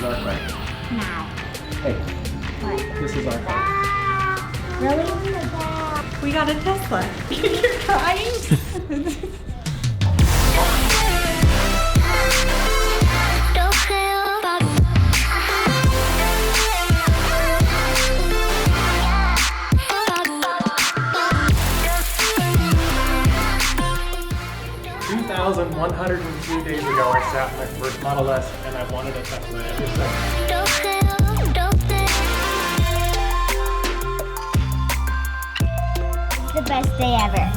our car. Now. Hey, What? this is our car. Really? We got a Tesla. You're crying? 2,102 days ago, I sat in my first Model S and I wanted a Tesla every second. The best day ever.